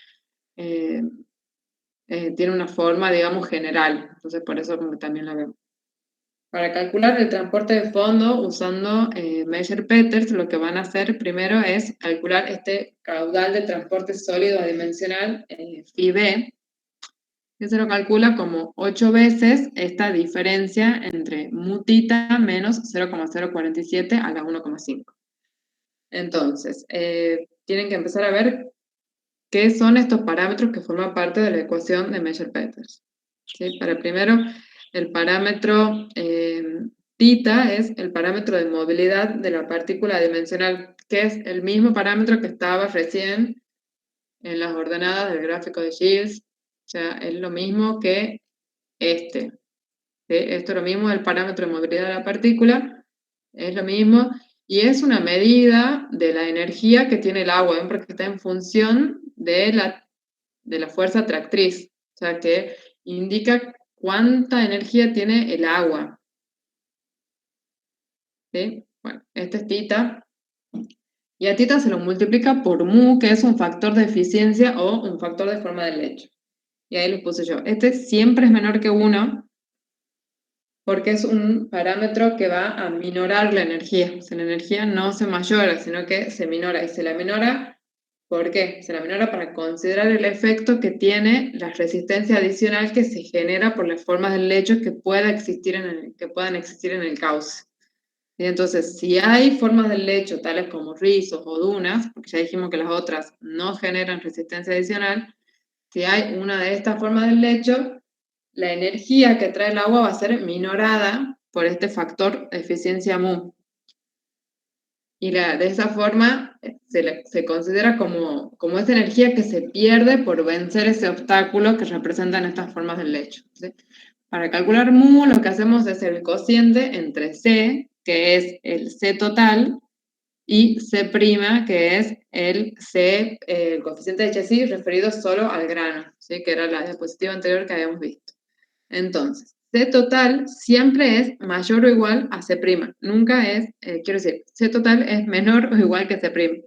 Tiene una forma, digamos, general. Entonces, por eso como que también la vemos. Para calcular el transporte de fondo usando Mecher-Peters, lo que van a hacer primero es calcular este caudal de transporte sólido adimensional, phi-b, que se lo calcula como 8 veces esta diferencia entre mu tita menos 0,047 a la 1,5. Entonces, tienen que empezar a ver qué son estos parámetros que forman parte de la ecuación de Mecher-Peters. ¿Sí? Para primero, el parámetro tita es el parámetro de movilidad de la partícula dimensional, que es el mismo parámetro que estaba recién en las ordenadas del gráfico de Gibbs. O sea, es lo mismo que este. ¿Sí? Esto es lo mismo, el parámetro de movilidad de la partícula, es lo mismo, y es una medida de la energía que tiene el agua, ¿ven? Porque está en función de la fuerza atractriz, o sea, que indica cuánta energía tiene el agua. ¿Sí? Bueno, este es tita, y a tita se lo multiplica por mu, que es un factor de eficiencia o un factor de forma del lecho. Y ahí lo puse yo. Este siempre es menor que 1, porque es un parámetro que va a minorar la energía. O sea, la energía no se mayora, sino que se minora. Y se la minora, ¿por qué? Se la minora para considerar el efecto que tiene la resistencia adicional que se genera por las formas del lecho que puedan existir en el cauce. Y entonces, si hay formas del lecho, tales como rizos o dunas, porque ya dijimos que las otras no generan resistencia adicional, si hay una de estas formas del lecho, la energía que trae el agua va a ser minorada por este factor de eficiencia mu. Y de esa forma se considera como esa energía que se pierde por vencer ese obstáculo que representan estas formas del lecho. ¿Sí? Para calcular mu, lo que hacemos es el cociente entre C, que es el C total, y C', que es el coeficiente de Chezy referido solo al grano, ¿sí? Que era la diapositiva anterior que habíamos visto. Entonces, C total siempre es mayor o igual a C'. Nunca es, quiero decir, C total es menor o igual que C'.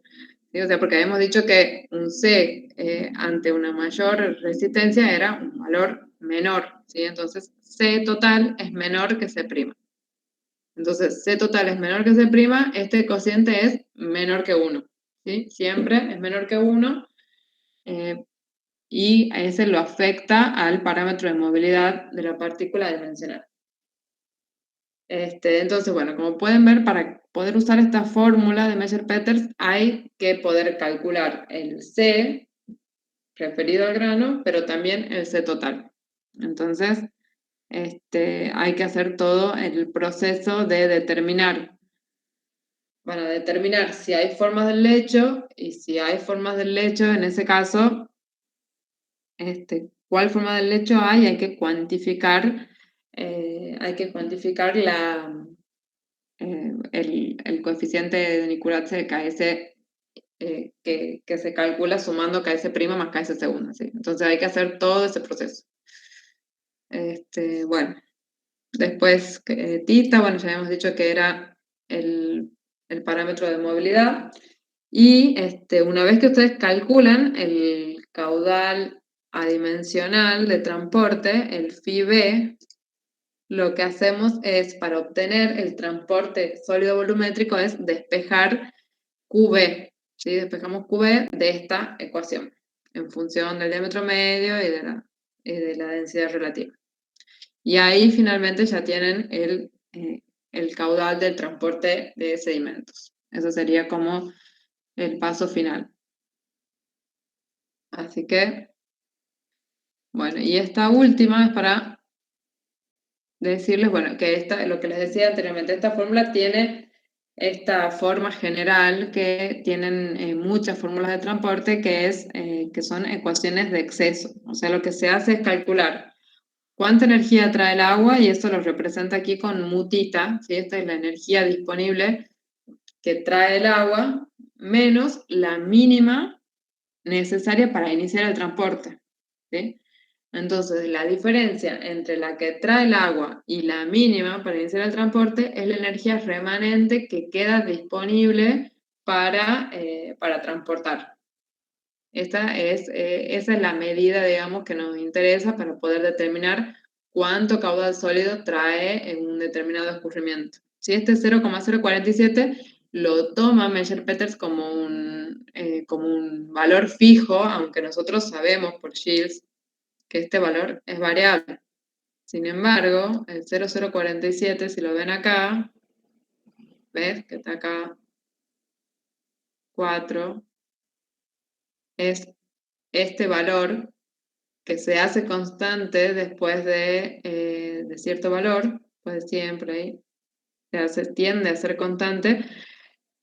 ¿Sí? O sea, porque habíamos dicho que un C ante una mayor resistencia era un valor menor. ¿Sí? Entonces, C total es menor que C'. Entonces, C total es menor que C', este cociente es menor que 1. ¿Sí? Siempre es menor que 1. Y a ese lo afecta al parámetro de movilidad de la partícula dimensional. Entonces, bueno, como pueden ver, para poder usar esta fórmula de Mecher-Peters hay que poder calcular el C referido al grano, pero también el C total. Entonces, hay que hacer todo el proceso de determinar. Bueno, determinar si hay formas del lecho, y si hay formas del lecho, en ese caso, cuál forma del lecho hay que cuantificar, el coeficiente de Nicolet de KS que se calcula sumando KS' más KS segunda, ¿sí? Entonces hay que hacer todo ese proceso. Bueno, después tita, bueno, ya habíamos dicho que era el parámetro de movilidad. Y una vez que ustedes calculan el caudal adimensional de transporte, el phi-b, lo que hacemos es, para obtener el transporte sólido volumétrico, es despejar QB. ¿Sí? Despejamos QB de esta ecuación, en función del diámetro medio y de la densidad relativa. Y ahí finalmente ya tienen el caudal del transporte de sedimentos. Eso sería como el paso final. Así que, bueno, y esta última es para decirles, bueno, que lo que les decía anteriormente, esta fórmula tiene esta forma general que tienen muchas fórmulas de transporte, que son ecuaciones de exceso. O sea, lo que se hace es calcular cuánta energía trae el agua, y eso lo representa aquí con mutita, ¿sí? Esta es la energía disponible que trae el agua, menos la mínima necesaria para iniciar el transporte, ¿sí? Entonces, la diferencia entre la que trae el agua y la mínima para iniciar el transporte es la energía remanente que queda disponible para transportar. Esa es la medida, digamos, que nos interesa para poder determinar cuánto caudal sólido trae en un determinado escurrimiento. Si este 0,047 lo toma Meyer-Peters como un valor fijo, aunque nosotros sabemos por Shields que este valor es variable. Sin embargo, el 0,047, si lo ven acá, ¿ves? Que está acá 4, es este valor que se hace constante después de cierto valor, pues siempre tiende a ser constante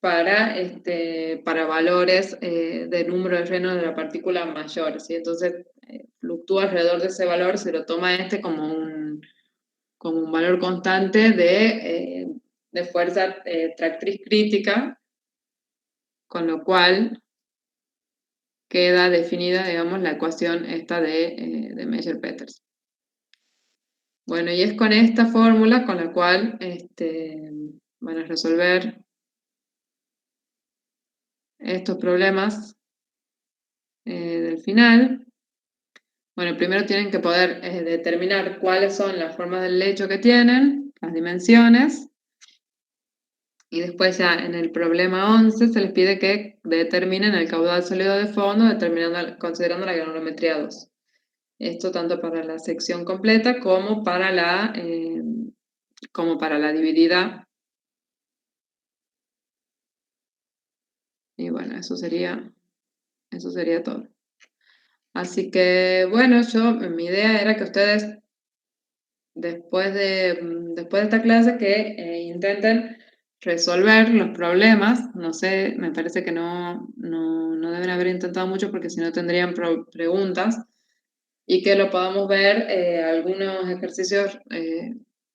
para valores de número de Reynolds de la partícula mayor, ¿sí? Entonces fluctúa alrededor de ese valor, se lo toma como un valor constante de fuerza tractriz crítica, con lo cual queda definida, digamos, la ecuación esta de Meyer-Peters. Bueno, y es con esta fórmula con la cual van a resolver estos problemas del final. Bueno, primero tienen que poder determinar cuáles son las formas del lecho que tienen, las dimensiones, y después ya en el problema 11 se les pide que determinen el caudal sólido de fondo considerando la granulometría 2. Esto tanto para la sección completa como para la dividida. Y bueno, eso sería todo. Así que, bueno, mi idea era que ustedes, después de esta clase, que intenten resolver los problemas. No sé, me parece que no deben haber intentado mucho porque si no tendrían preguntas, y que lo podamos ver algunos ejercicios,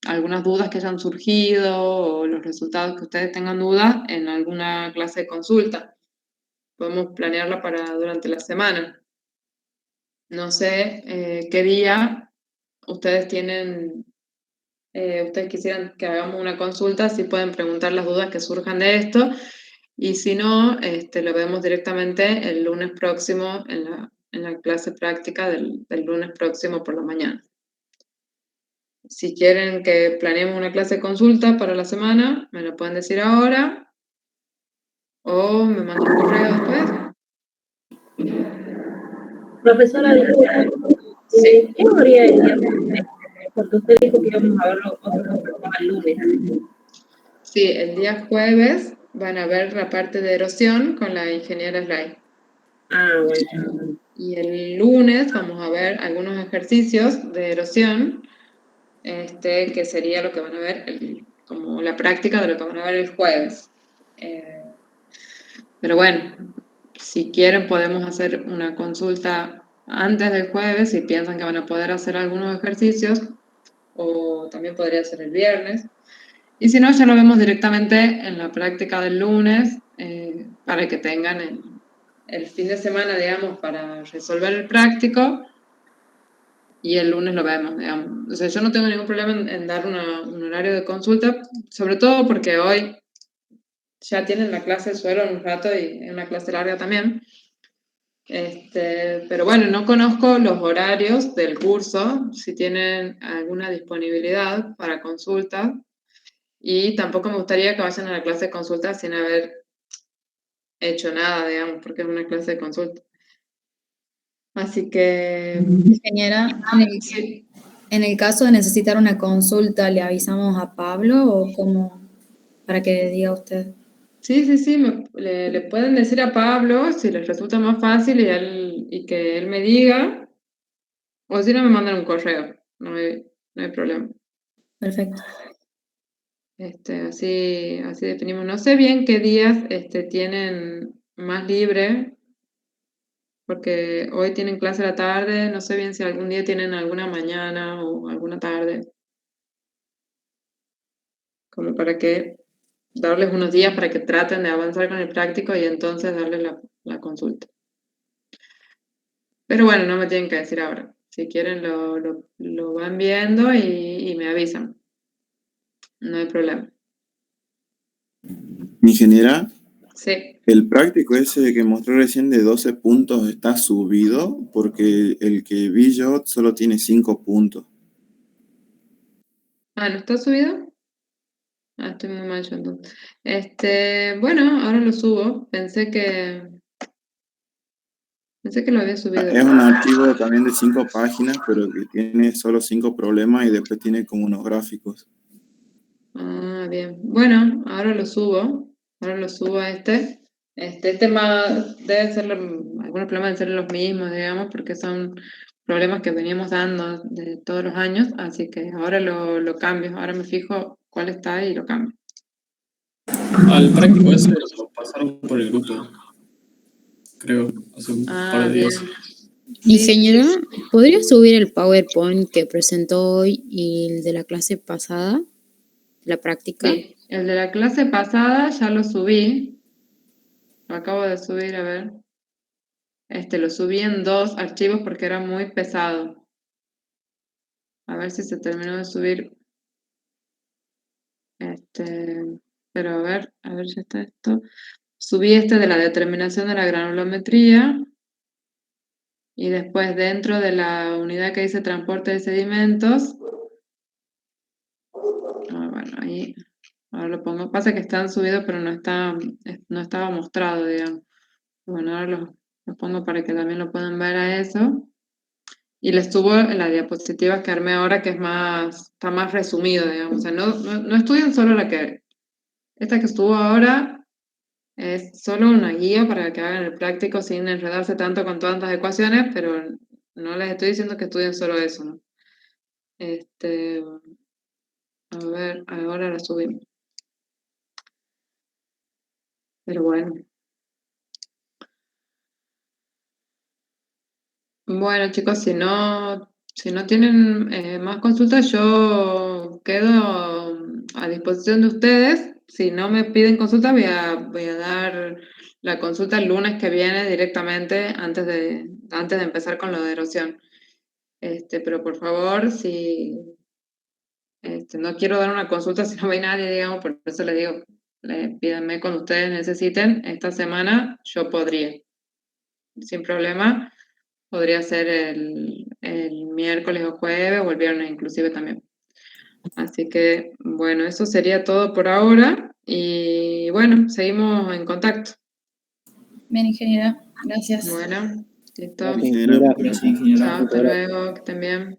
algunas dudas que hayan surgido o los resultados que ustedes tengan dudas en alguna clase de consulta. Podemos planearla para durante la semana. No sé qué día ustedes ustedes quisieran que hagamos una consulta, si pueden preguntar las dudas que surjan de esto, y si no, lo vemos directamente el lunes próximo en la clase práctica del lunes próximo por la mañana. Si quieren que planeemos una clase de consulta para la semana, me lo pueden decir ahora o me mandan un correo después. Profesora, disculpe, Sí. ¿qué horario el día? Porque usted dijo que íbamos a ver otros programas el lunes. Sí, el día jueves van a ver la parte de erosión con la ingeniera Sly. Ah, bueno. Y el lunes vamos a ver algunos ejercicios de erosión, que sería lo que van a ver, como la práctica de lo que van a ver el jueves. Pero bueno, si quieren podemos hacer una consulta antes del jueves si piensan que van a poder hacer algunos ejercicios, o también podría ser el viernes. Y si no, ya lo vemos directamente en la práctica del lunes, para que tengan el fin de semana, digamos, para resolver el práctico, y el lunes lo vemos, digamos. O sea, yo no tengo ningún problema en dar un horario de consulta, sobre todo porque hoy ya tienen la clase de suelo en un rato y es una clase larga también. Pero bueno, no conozco los horarios del curso, si tienen alguna disponibilidad para consulta, y tampoco me gustaría que vayan a la clase de consulta sin haber hecho nada, digamos, porque es una clase de consulta. Así que, Ingeniera, sí, en el caso de necesitar una consulta, ¿le avisamos a Pablo o cómo para que diga usted? sí, le pueden decir a Pablo si les resulta más fácil y que él me diga, o si no me mandan un correo, no hay problema. Perfecto. Así definimos. No sé bien qué días tienen más libre. porque hoy tienen clase a la tarde, no sé bien si algún día tienen alguna mañana o alguna tarde, como para que darles unos días para que traten de avanzar con el práctico y entonces darles la consulta. Pero bueno, no me tienen que decir ahora. Si quieren lo van viendo y me avisan. No hay problema. Ingeniera, Sí. el práctico ese que mostró recién de 12 puntos está subido porque el que vi yo solo tiene 5 puntos. Ah, ¿no está subido? Ah, estoy muy mal yo entonces. Bueno, ahora lo subo. Pensé que lo había subido. Es un archivo también de 5 páginas, pero que tiene solo 5 problemas y después tiene como unos gráficos. Ah, bien. Bueno, ahora lo subo. Ahora lo subo a este. Este tema debe ser, algunos problemas deben ser los mismos, digamos, porque son problemas que veníamos dando de todos los años, así que ahora lo cambio. Ahora me fijo cuál está y lo cambio. Al práctico ese lo pasaron por el grupo, creo, hace un par de días. Bien. Ingeniera, ¿podría subir el PowerPoint que presentó hoy y el de la clase pasada, la práctica? Sí, el de la clase pasada ya lo subí. Lo acabo de subir, a ver. Lo subí en 2 archivos porque era muy pesado. A ver si se terminó de subir. Pero a ver, ya está esto. Subí de la determinación de la granulometría. Y después dentro de la unidad que dice transporte de sedimentos. Bueno, ahí. Ahora lo pongo. Pasa que están subidos, pero no estaba mostrado, digamos. Bueno, ahora los pongo para que también lo puedan ver a eso. Y les subo en las diapositivas que armé ahora, que está más resumido, digamos. O sea, no estudien solo esta que estuvo ahora es solo una guía para que hagan el práctico sin enredarse tanto con tantas ecuaciones, pero no les estoy diciendo que estudien solo eso, ¿no? A ver, ahora la subimos. Pero bueno. Bueno, chicos, si no tienen más consultas, yo quedo a disposición de ustedes. Si no me piden consulta, voy a dar la consulta el lunes que viene directamente antes de empezar con lo de erosión. Pero por favor, si no quiero dar una consulta si no ve nadie, digamos, por eso les digo, pídanme cuando ustedes necesiten. Esta semana yo podría, sin problema. Podría ser el miércoles o jueves o el viernes inclusive también. Así que, bueno, eso sería todo por ahora. Y bueno, seguimos en contacto. Bien, ingeniera, gracias. Bueno, listo. Ingeniera, Chao, hasta luego, que estén bien.